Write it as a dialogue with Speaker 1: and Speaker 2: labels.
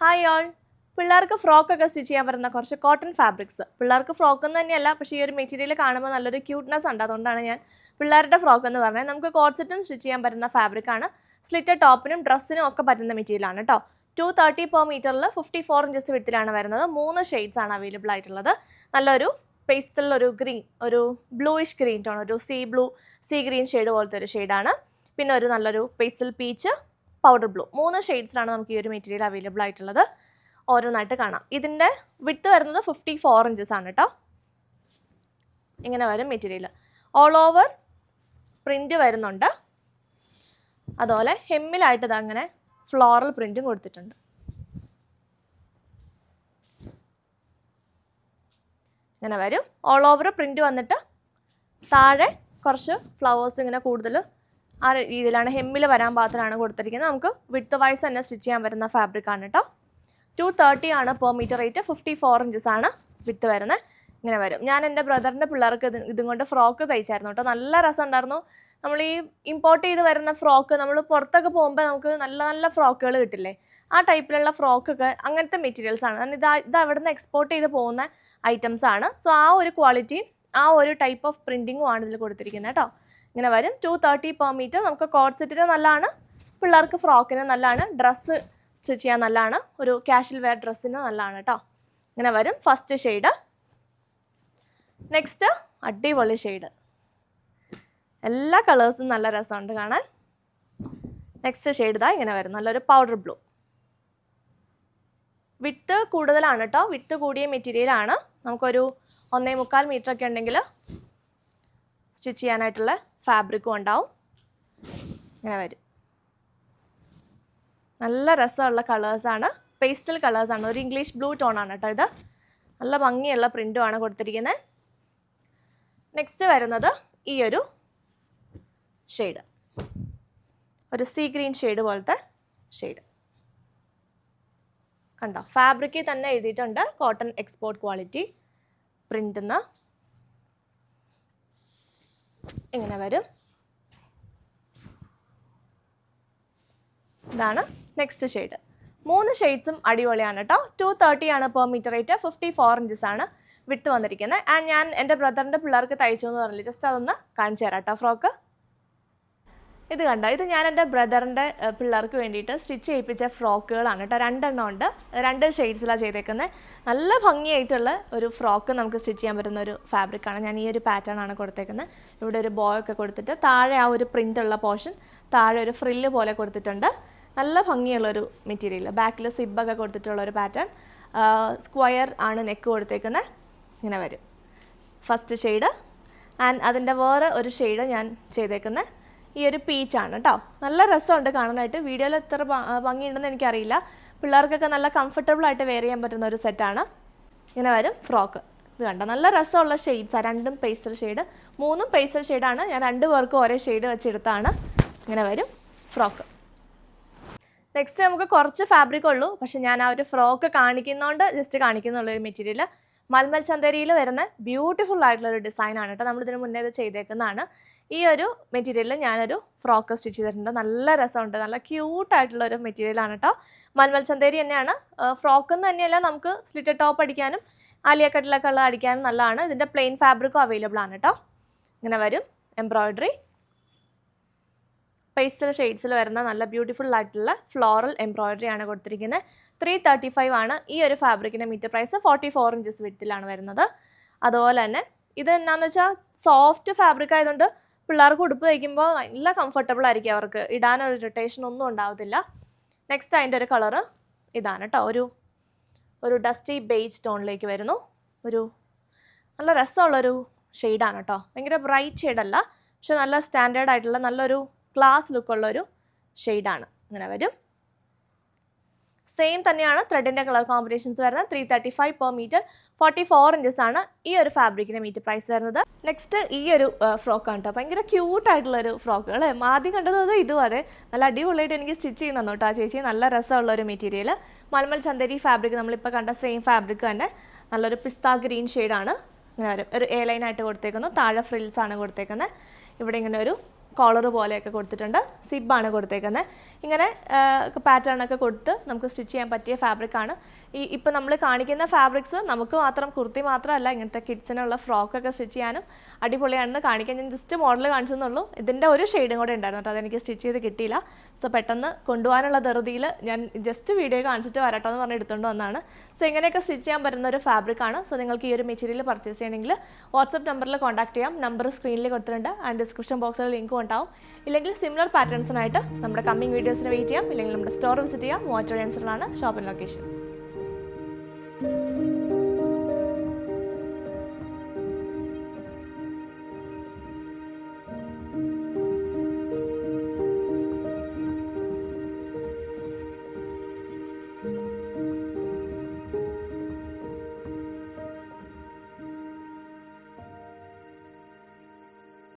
Speaker 1: Hi all. പിള്ളേർക്ക് ഫ്രോക്കൊക്കെ stitch ചെയ്യാൻ പറ്റുന്ന കുറച്ച് കോട്ടൺ ഫാബ്രിക്സ്. പിള്ളേർക്ക് ഫ്രോക്ക് എന്ന് തന്നെയല്ല, പക്ഷേ ഈ ഒരു മെറ്റീരിയൽ കാണുമ്പോൾ നല്ലൊരു ക്യൂട്ട്നെസ് ഉണ്ട്. അതുകൊണ്ടാണ് ഞാൻ പിള്ളേരുടെ ഫ്രോക്ക് എന്ന് പറഞ്ഞത്. നമുക്ക് കോട്ട്സെറ്റും സ്റ്റിച്ച് ചെയ്യാൻ പറ്റുന്ന ഫാബ്രിക്കാണ്. സ്ലിറ്റഡ് ടോപ്പിനും ഡ്രസ്സിനും ഒക്കെ പറ്റുന്ന മെറ്റീരിയലാണ് കേട്ടോ. 230 per മീറ്ററിൽ 54 ഇഞ്ചസ് വിട്ടിലാണ് വരുന്നത്. 3 ഷെയ്ഡ്സ് ആണ് അവൈലബിൾ ആയിട്ടുള്ളത്. നല്ലൊരു പേസ്റ്റൽ ഒരു ഗ്രീൻ, ഒരു ബ്ലൂയിഷ് ഗ്രീൻ ടോൺ, ഒരു സീ ഗ്രീൻ ഷെയ്ഡ് പോലത്തെ ഒരു ഷെയ്ഡാണ്. പിന്നെ ഒരു നല്ലൊരു പേസ്റ്റൽ പീച്ച്, പൗഡർ ബ്ലൂ. 3 ഷെയ്ഡ്സിലാണ് നമുക്ക് ഈ ഒരു മെറ്റീരിയൽ അവൈലബിൾ ആയിട്ടുള്ളത്. ഓരോന്നായിട്ട് കാണാം. ഇതിൻ്റെ വിട്ട് വരുന്നത് 54 ഇഞ്ചസ് ആണ് കേട്ടോ. ഇങ്ങനെ വരും മെറ്റീരിയൽ. ഓൾ ഓവർ പ്രിൻ്റ് വരുന്നുണ്ട്. അതുപോലെ ഹെമ്മിലായിട്ട് ഇതങ്ങനെ ഫ്ലോറൽ പ്രിൻറ്റും കൊടുത്തിട്ടുണ്ട്. ഇങ്ങനെ വരും. ഓൾ ഓവർ പ്രിൻ്റ് വന്നിട്ട് താഴെ കുറച്ച് ഫ്ലവേഴ്സ് ഇങ്ങനെ കൂടുതൽ ആ രീതിയിലാണ് ഹെമ്മിൽ വരാൻ പാകത്തിലാണ് കൊടുത്തിരിക്കുന്നത്. നമുക്ക് വിട്ട് വൈസ് തന്നെ സ്റ്റിച്ച് ചെയ്യാൻ പറ്റുന്ന ഫാബ്രിക്കാണ് കേട്ടോ. 230 ആണ് പെർ മീറ്റർ റേറ്റ്. 54 ഇഞ്ചസ് ആണ് വിട്ട് വരുന്നത്. ഇങ്ങനെ വരും. ഞാൻ എൻ്റെ ബ്രദറിൻ്റെ പിള്ളേർക്ക് ഇതും കൊണ്ട് ഫ്രോക്ക് തയ്ച്ചായിരുന്നു കേട്ടോ. നല്ല രസമുണ്ടായിരുന്നു. നമ്മൾ ഈ ഇമ്പോർട്ട് ചെയ്ത് വരുന്ന ഫ്രോക്ക് നമ്മൾ പുറത്തൊക്കെ പോകുമ്പോൾ നമുക്ക് നല്ല നല്ല ഫ്രോക്കുകൾ കിട്ടില്ലേ, ആ ടൈപ്പിലുള്ള ഫ്രോക്കൊക്കെ അങ്ങനത്തെ മെറ്റീരിയൽസാണ്. കാരണം ഇത് അവിടെ നിന്ന് എക്സ്പോർട്ട് ചെയ്ത് പോകുന്ന ഐറ്റംസ് ആണ്. സോ ആ ഒരു ക്വാളിറ്റിയും ആ ഒരു ടൈപ്പ് ഓഫ് പ്രിൻറ്റിങ്ങും ആണ് ഇതിൽ കൊടുത്തിരിക്കുന്നത് കേട്ടോ. ഇങ്ങനെ വരും. 230 per മീറ്റർ. നമുക്ക് കോട്ട് സെറ്റിന് നല്ലതാണ്, പിള്ളേർക്ക് ഫ്രോക്കിന് നല്ലതാണ്, ഡ്രസ്സ് സ്റ്റിച്ച് ചെയ്യാൻ നല്ലതാണ്, ഒരു കാഷ്വൽ വെയർ ഡ്രസ്സിന് നല്ലതാണ് കേട്ടോ. ഇങ്ങനെ വരും ഫസ്റ്റ് ഷെയ്ഡ്. നെക്സ്റ്റ് അടിപൊളി ഷെയ്ഡ്. എല്ലാ കളേഴ്സും നല്ല രസമുണ്ട് കാണാൻ. നെക്സ്റ്റ് ഷെയ്ഡ് ഇതാ ഇങ്ങനെ വരും. നല്ലൊരു പൗഡർ ബ്ലൂ. വിട്ട് കൂടുതലാണ് കേട്ടോ. വിട്ട് കൂടിയ മെറ്റീരിയലാണ്. നമുക്കൊരു 1.25 മീറ്റർ ഒക്കെ ഉണ്ടെങ്കിൽ സ്റ്റിച്ച് ചെയ്യാനായിട്ടുള്ള ഫാബ്രിക്കും ഉണ്ടാവും. ഇങ്ങനെ വരും. നല്ല രസമുള്ള കളേഴ്സാണ്. പേസ്റ്റൽ കളേഴ്സാണ്. ഒരു ഇംഗ്ലീഷ് ബ്ലൂ ടോണാണ് കേട്ടോ ഇത്. നല്ല ഭംഗിയുള്ള പ്രിൻറ്റുമാണ് കൊടുത്തിരിക്കുന്നത്. നെക്സ്റ്റ് വരുന്നത് ഈ ഒരു ഷെയ്ഡ്, ഒരു സീ ഗ്രീൻ ഷെയ്ഡ് പോലത്തെ ഷെയ്ഡ് കണ്ടോ. ഫാബ്രിക്കിൽ തന്നെ എഴുതിയിട്ടുണ്ട് കോട്ടൺ എക്സ്പോർട്ട് ക്വാളിറ്റി പ്രിൻ്റെന്ന്. ഇങ്ങനെ വരും. ഇതാണ് നെക്സ്റ്റ് ഷെയ്ഡ്. 3 ഷെയ്ഡ്സും അടിപൊളിയാണ് കേട്ടോ. 230 ആണ് പെർ മീറ്റർ റേറ്റ്. 54 ഇഞ്ചസ് ആണ് വിട്ട് വന്നിരിക്കുന്നത്. ആൻഡ് ഞാൻ എൻ്റെ ബ്രദറിൻ്റെ പിള്ളേർക്ക് തയ്ച്ചു എന്ന് പറഞ്ഞില്ല, ജസ്റ്റ് അതൊന്ന് കാണിച്ചു തരാം കേട്ടോ. ഫ്രോക്ക് ഇത് കണ്ടോ. ഇത് ഞാൻ എൻ്റെ ബ്രദറിൻ്റെ പിള്ളേർക്ക് വേണ്ടിയിട്ട് സ്റ്റിച്ച് ചെയ്യിപ്പിച്ച ഫ്രോക്കുകളാണ് കേട്ടോ. 2 എണ്ണം ഉണ്ട്. 2 ഷെയ്ഡ്സിലാണ് ചെയ്തേക്കുന്നത്. നല്ല ഭംഗിയായിട്ടുള്ള ഒരു ഫ്രോക്ക് നമുക്ക് സ്റ്റിച്ച് ചെയ്യാൻ പറ്റുന്ന ഒരു ഫാബ്രിക്കാണ്. ഞാൻ ഈ ഒരു പാറ്റേൺ ആണ് കൊടുത്തേക്കുന്നത്. ഇവിടെ ഒരു ബോയൊക്കെ കൊടുത്തിട്ട് താഴെ ആ ഒരു പ്രിൻ്റ് ഉള്ള പോർഷൻ താഴെ ഒരു ഫ്രില്ല് പോലെ കൊടുത്തിട്ടുണ്ട്. നല്ല ഭംഗിയുള്ളൊരു മെറ്റീരിയൽ. ബാക്കിൽ സിബൊക്കെ കൊടുത്തിട്ടുള്ളൊരു പാറ്റേൺ. സ്ക്വയർ ആണ് നെക്ക് കൊടുത്തേക്കുന്നത്. ഇങ്ങനെ വരും ഫസ്റ്റ് ഷെയ്ഡ്. ആൻഡ് അതിൻ്റെ വേറെ ഒരു ഷെയ്ഡ് ഞാൻ ചെയ്തേക്കുന്നത് ഈ ഒരു പീച്ചാണ് കേട്ടോ. നല്ല രസമുണ്ട് കാണാനായിട്ട്. വീഡിയോയിൽ എത്ര ഭംഗിയുണ്ടെന്ന് എനിക്കറിയില്ല. പിള്ളേർക്കൊക്കെ നല്ല കംഫർട്ടബിളായിട്ട് വെയർ ചെയ്യാൻ പറ്റുന്ന ഒരു സെറ്റാണ്. ഇങ്ങനെ വരും ഫ്രോക്ക്. ഇത് കണ്ടോ. നല്ല രസമുള്ള ഷെയ്ഡ്സാണ്. 2 പേസ്റ്റൽ ഷെയ്ഡ്, 3 പേസ്റ്റൽ ഷെയ്ഡാണ്. ഞാൻ 2 പേർക്കും ഓരോ ഷെയ്ഡ് വെച്ചെടുത്താണ്. ഇങ്ങനെ വരും ഫ്രോക്ക്. നെക്സ്റ്റ് നമുക്ക് കുറച്ച് ഫാബ്രിക് ഉള്ളൂ, പക്ഷെ ഞാൻ ആ ഒരു ഫ്രോക്ക് കാണിക്കുന്നതുകൊണ്ട് ജസ്റ്റ് കാണിക്കുന്നുള്ളൊരു മെറ്റീരിയൽ. മൽമൽ ചന്തേരിയിൽ വരുന്ന ബ്യൂട്ടിഫുൾ ആയിട്ടുള്ളൊരു ഡിസൈനാണ് കേട്ടോ. നമ്മളിതിന് മുന്നേ ഇത് ചെയ്തേക്കുന്നതാണ്. ഈ ഒരു മെറ്റീരിയലിൽ ഞാനൊരു ഫ്രോക്ക് സ്റ്റിച്ച് ചെയ്തിട്ടുണ്ട്. നല്ല രസമുണ്ട്. നല്ല ക്യൂട്ടായിട്ടുള്ളൊരു മെറ്റീരിയലാണ് കേട്ടോ. മൽമൽ ചന്തേരി തന്നെയാണ്. ഫ്രോക്ക് എന്ന് തന്നെയല്ല, നമുക്ക് സ്ലിറ്റഡ് ടോപ്പ് അടിക്കാനും ആലിയ കട്ടിലൊക്കെ ഉള്ള അടിക്കാനും നല്ലതാണ്. ഇതിൻ്റെ പ്ലെയിൻ ഫാബ്രിക്കും അവൈലബിൾ ആണ് കേട്ടോ. ഇങ്ങനെ വരും. എംബ്രോയ്ഡറി പേസ്റ്റൽ ഷെയ്ഡ്സിൽ വരുന്ന നല്ല ബ്യൂട്ടിഫുൾ ആയിട്ടുള്ള ഫ്ലോറൽ എംബ്രോയ്ഡറി ആണ് കൊടുത്തിരിക്കുന്നത്. 335 ആണ് ഈ ഒരു ഫാബ്രിക്കിൻ്റെ മീറ്റർ പ്രൈസ്. 44 ഇഞ്ചസ് വിട്ടിലാണ് വരുന്നത്. അതുപോലെ തന്നെ ഇത് എന്നാന്ന് വെച്ചാൽ സോഫ്റ്റ് ഫാബ്രിക് ആയതുകൊണ്ട് പിള്ളേർക്ക് ഉടുപ്പ് തയ്ക്കുമ്പോൾ നല്ല കംഫർട്ടബിൾ ആയിരിക്കും. അവർക്ക് ഇടാനൊരു ഇറിറ്റേഷൻ ഒന്നും ഉണ്ടാവത്തില്ല. നെക്സ്റ്റ് അതിൻ്റെ ഒരു കളറ് ഇതാണ് കേട്ടോ. ഒരു ഡസ്റ്റി ബേജ് ടോണിലേക്ക് വരുന്നു. ഒരു നല്ല രസമുള്ളൊരു ഷെയ്ഡാണ് കേട്ടോ. ഭയങ്കര ബ്രൈറ്റ് ഷെയ്ഡല്ല, പക്ഷെ നല്ല സ്റ്റാൻഡേർഡ് ആയിട്ടുള്ള നല്ലൊരു ക്ലാസ് ലുക്കുള്ളൊരു ഷെയ്ഡാണ്. ഇങ്ങനെ വരും. സെയിം തന്നെയാണ് ത്രെഡിൻ്റെ കളർ കോമ്പിനേഷൻസ് വരുന്നത്. 335 per മീറ്റർ. 44 ഇഞ്ചസ് ആണ് ഈ ഒരു ഫാബ്രിക്കിൻ്റെ മീറ്റർ പ്രൈസ് വരുന്നത്. നെക്സ്റ്റ് ഈ ഒരു ഫ്രോക്കാണ് കേട്ടോ. ഭയങ്കര ക്യൂട്ടായിട്ടുള്ളൊരു ഫ്രോക്ക് അല്ലേ. ആദ്യം കണ്ടത് ഇതും അതെ. നല്ല അടിപൊളിയായിട്ട് എനിക്ക് സ്റ്റിച്ച് ചെയ്യുന്നു കേട്ടോ ആ ചേച്ചി. നല്ല രസമുള്ളൊരു മെറ്റീരിയൽ. മൽമൽ ചന്തേരി ഫാബ്രിക് നമ്മളിപ്പോൾ കണ്ട സെയിം ഫാബ്രിക് തന്നെ. നല്ലൊരു പിസ്ത ഗ്രീൻ ഷെയ്ഡാണ്. ഇങ്ങനെ വരും. ഒരു എ ലൈനായിട്ട് കൊടുത്തേക്കുന്നു. താഴെ ഫ്രിൽസ് ആണ് കൊടുത്തേക്കുന്നത്. ഇവിടെ ഇങ്ങനെ ഒരു കോളർ പോലെയൊക്കെ കൊടുത്തിട്ടുണ്ട്. സിബാണ് കൊടുത്തേക്കുന്നത്. ഇങ്ങനെ പാറ്റേണൊക്കെ കൊടുത്ത് നമുക്ക് സ്റ്റിച്ച് ചെയ്യാൻ പറ്റിയ ഫാബ്രിക്കാണ്. ഇപ്പോൾ നമ്മൾ കാണിക്കുന്ന ഫാബ്രിക്സ് നമുക്ക് മാത്രം കുർത്തി മാത്രമല്ല, ഇങ്ങനത്തെ കിഡ്സിനുള്ള ഫ്രോക്കൊക്കെ സ്റ്റിച്ച് ചെയ്യാനും അടിപൊളിയാണെന്ന് കാണിക്കാൻ ഞാൻ ജസ്റ്റ് മോഡൽ കാണിച്ചെന്നുള്ളൂ. ഇതിൻ്റെ ഒരു ഷെയ്ഡും കൂടെ ഉണ്ടായിരുന്നു കേട്ടോ, അതെനിക്ക് സ്റ്റിച്ച് ചെയ്ത് കിട്ടിയില്ല. സോ പെട്ടെന്ന് കൊണ്ടുപോകാനുള്ള ധൃതിയിൽ ഞാൻ ജസ്റ്റ് വീഡിയോ കാണിച്ചിട്ട് വരട്ടോ എന്ന് പറഞ്ഞ് എടുത്തുകൊണ്ട് വന്നതാണ്. സോ ഇങ്ങനെയൊക്കെ സ്റ്റിച്ച് ചെയ്യാൻ പറ്റുന്ന ഒരു ഫാബ്രിക്കാണ്. സോ നിങ്ങൾക്ക് ഈ ഒരു മെറ്റീരിയൽ പർച്ചേസ് ചെയ്യണമെങ്കിൽ വാട്സപ്പ് നമ്പറിൽ കോൺടാക്ട് ചെയ്യാം. നമ്പർ സ്ക്രീനിൽ കൊടുത്തിട്ടുണ്ട് ആൻഡ് ഡിസ്ക്രിപ്ഷൻ ബോക്സിൽ ലിങ്കും ഉണ്ടാവും. ഇല്ലെങ്കിൽ സിമിലർ പാറ്റേൺസിനായിട്ട് നമ്മുടെ കമ്മിങ് വീഡിയോസിന് വെയിറ്റ് ചെയ്യാം. ഇല്ലെങ്കിൽ നമ്മുടെ സ്റ്റോർ വിസിറ്റ് ചെയ്യാം. വാട്ടർ ആൻസറിലാണ് ഷോപ്പിംഗ് ലൊക്കേഷൻ.